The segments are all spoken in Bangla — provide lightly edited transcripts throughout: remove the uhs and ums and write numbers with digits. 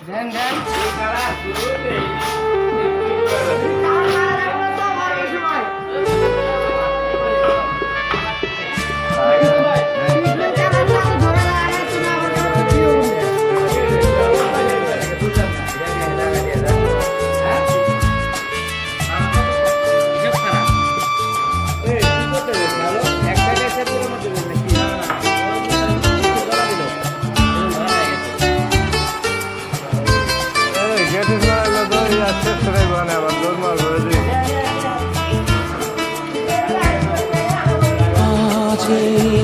দেন দেন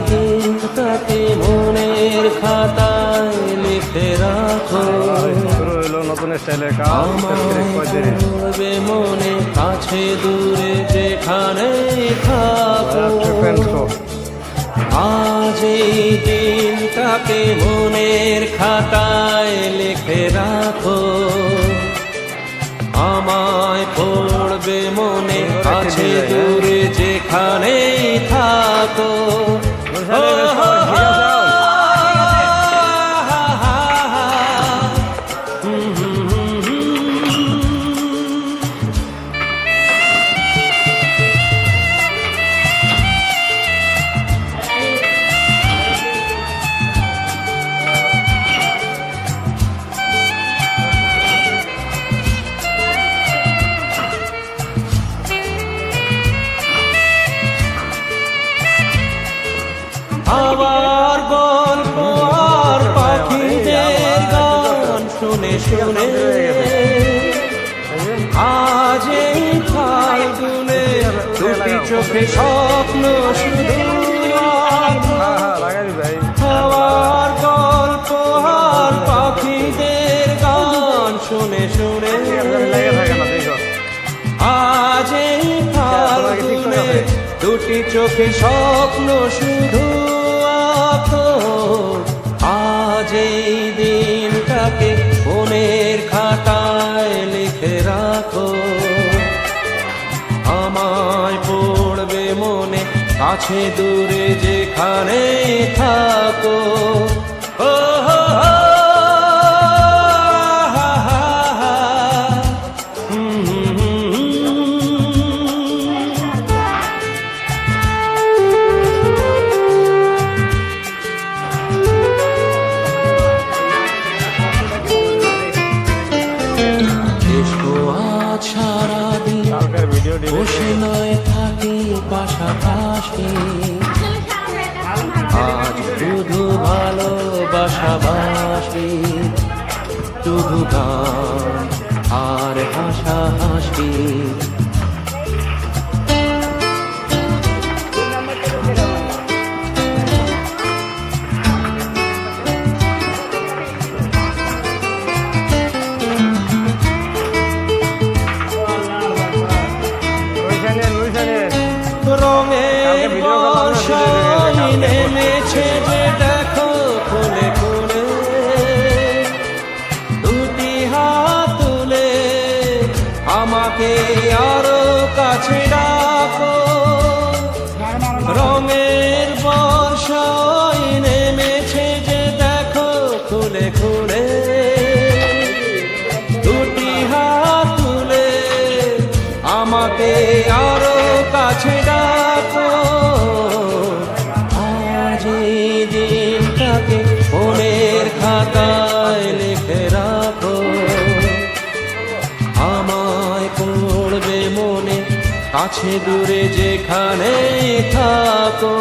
দিনটাকে মনের খাতায় লিখে রাখো, নতুন স্টাইলের কাজ পড়বে মনে কাছে দূরে যেখানে থাকো। আজ এই দিনটাকে মনের খাতায় লিখে রাখো, আমায় পড়বে মনে কাছে দূরে যেখানে থাকো। আবার গল্প আর পাখিদের গান শুনে শুনে আজ এই ফাল্গুনে দুটি চোখে স্বপ্ন শুধু। আবার গল্প আর পাখিদের গান শুনে শুনে আজ এই ফাল্গুনে দুটি চোখে স্বপ্ন শুধু। আজ এই দিনটাকে মনের খাতায় লিখে রাখো, আমায় পড়বে মনে কাছে দূরে যেখানে থাকো। সারাদিন বসে নয় থাকি পাশাপাশি, আজ শুধু ভালোবাসাবাসি, শুধু গান আর হাসাহাসি। রঙের বর্ষায় নেমেছে যে দেখো খুলে খুলে, দুটি হাত তুলে আমাকে আরো কাছে ডাকো। রঙের বর্ষায় নেমেছে যে দেখো খুলে খুলে, দুটি হাত তুলে আমাকে আরো কাছে ডাকো। আজ এই দিনটাকে মনের খাতায় লিখে রাখো, আমায় পড়বে মনে কাছে দূরে যেখানে থাকো।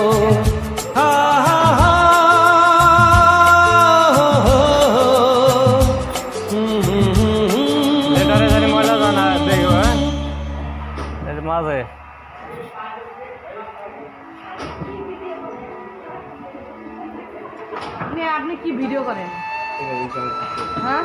মাঝে আপনি কি ভিডিও করেন? হ্যাঁ